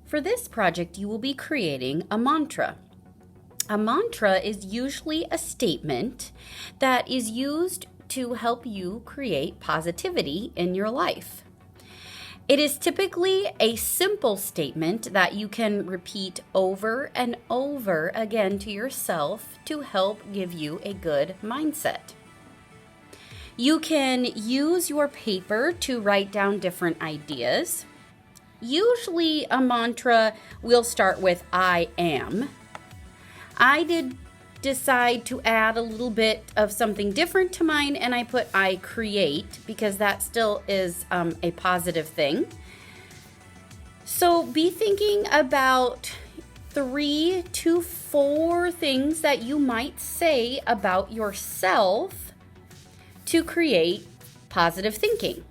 For this project, you will be creating a mantra. A mantra is usually a statement that is used to help you create positivity in your life. It is typically a simple statement that you can repeat over and over again to yourself to help give you a good mindset. You can use your paper to write down different ideas. Usually a mantra will start with I am. I did decide to add a little bit of something different to mine, and I put I create because that still is a positive thing. So be thinking about 3 to 4 things that you might say about yourself to create positive thinking.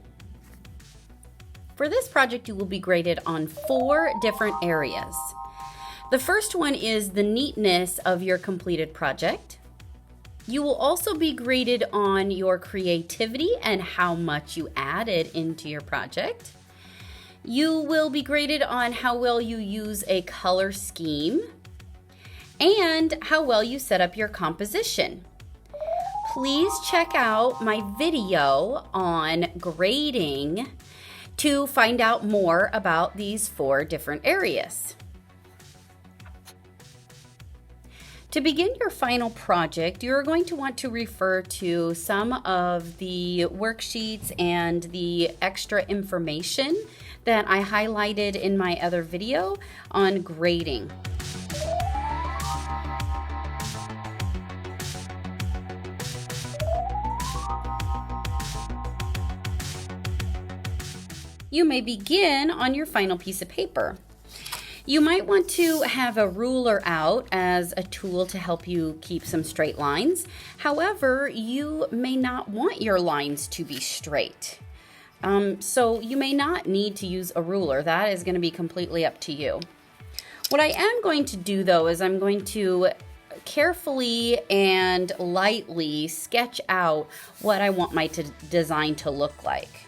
For this project, you will be graded on 4 different areas. The first one is the neatness of your completed project. You will also be graded on your creativity and how much you added into your project. You will be graded on how well you use a color scheme and how well you set up your composition. Please check out my video on grading to find out more about these 4 different areas. To begin your final project, you're going to want to refer to some of the worksheets and the extra information that I highlighted in my other video on grading. You may begin on your final piece of paper. You might want to have a ruler out as a tool to help you keep some straight lines. However, you may not want your lines to be straight. So you may not need to use a ruler. That is going to be completely up to you. What I am going to do though is I'm going to carefully and lightly sketch out what I want my design to look like.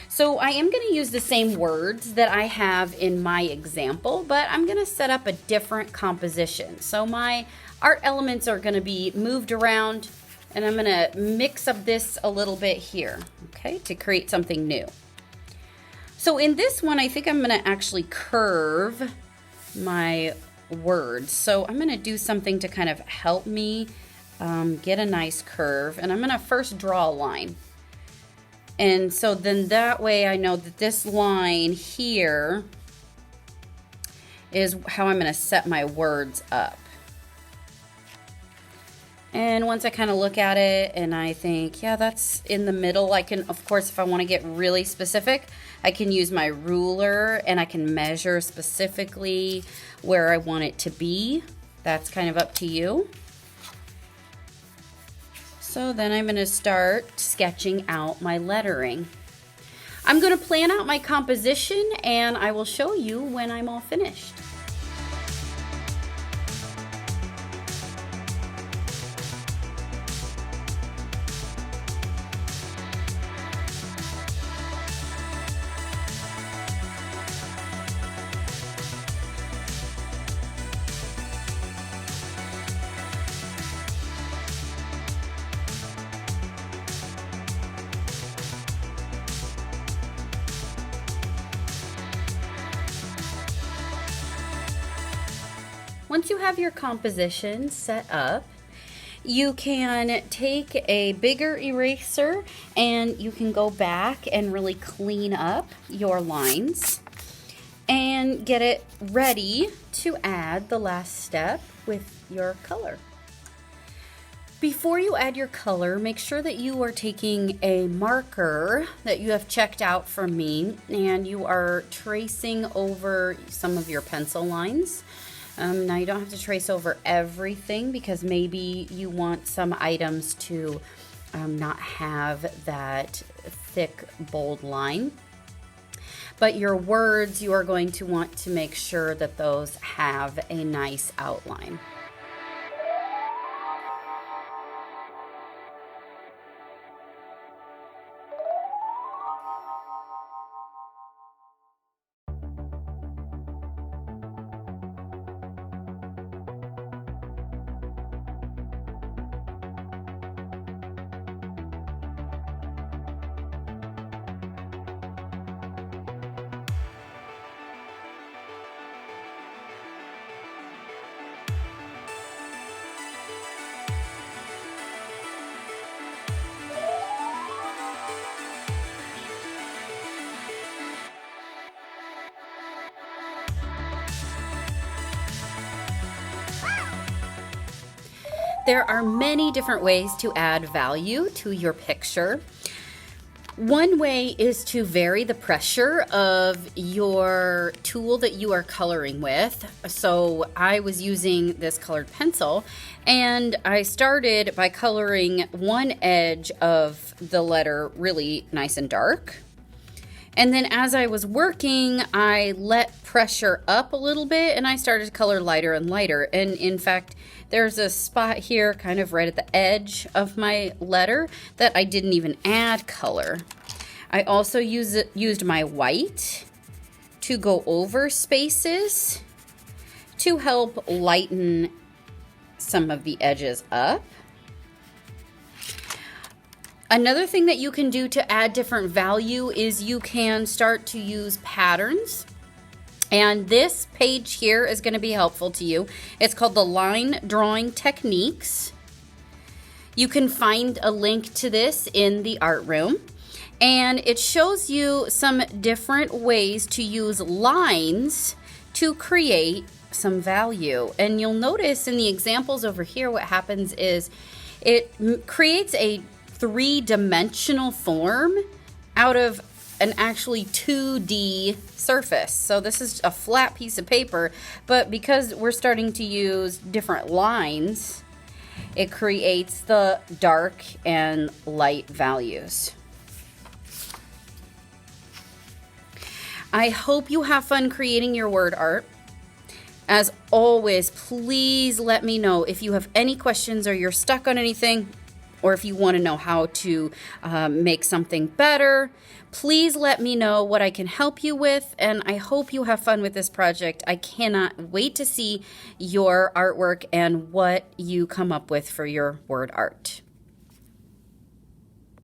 So I am going to use the same words that I have in my example, but I'm going to set up a different composition. So my art elements are going to be moved around, and I'm going to mix up this a little bit here, okay, to create something new. So in this one, I think I'm going to actually curve my words. So I'm going to do something to kind of help me get a nice curve, and I'm going to first draw a line. And so then that way I know that this line here is how I'm going to set my words up. And once I kind of look at it and I think, yeah, that's in the middle, I can, of course, if I want to get really specific, I can use my ruler and I can measure specifically where I want it to be. That's kind of up to you. So then I'm going to start sketching out my lettering. I'm going to plan out my composition and I will show you when I'm all finished. Once you have your composition set up, you can take a bigger eraser and you can go back and really clean up your lines and get it ready to add the last step with your color. Before you add your color, make sure that you are taking a marker that you have checked out from me and you are tracing over some of your pencil lines. Now you don't have to trace over everything because maybe you want some items to not have that thick, bold line. But your words, you are going to want to make sure that those have a nice outline. There are many different ways to add value to your picture. One way is to vary the pressure of your tool that you are coloring with. So I was using this colored pencil, and I started by coloring one edge of the letter really nice and dark. And then as I was working, I let pressure up a little bit and I started to color lighter and lighter. And in fact, there's a spot here kind of right at the edge of my letter that I didn't even add color. I also used my white to go over spaces to help lighten some of the edges up. Another thing that you can do to add different value is you can start to use patterns. And this page here is going to be helpful to you. It's called the Line Drawing Techniques. You can find a link to this in the art room. And it shows you some different ways to use lines to create some value. And you'll notice in the examples over here, what happens is it creates a three-dimensional form out of an actually 2D surface. So this is a flat piece of paper, but because we're starting to use different lines, it creates the dark and light values. I hope you have fun creating your word art. As always, please let me know if you have any questions or you're stuck on anything, or if you want to know how to make something better. Please let me know what I can help you with, and I hope you have fun with this project. I cannot wait to see your artwork and what you come up with for your word art.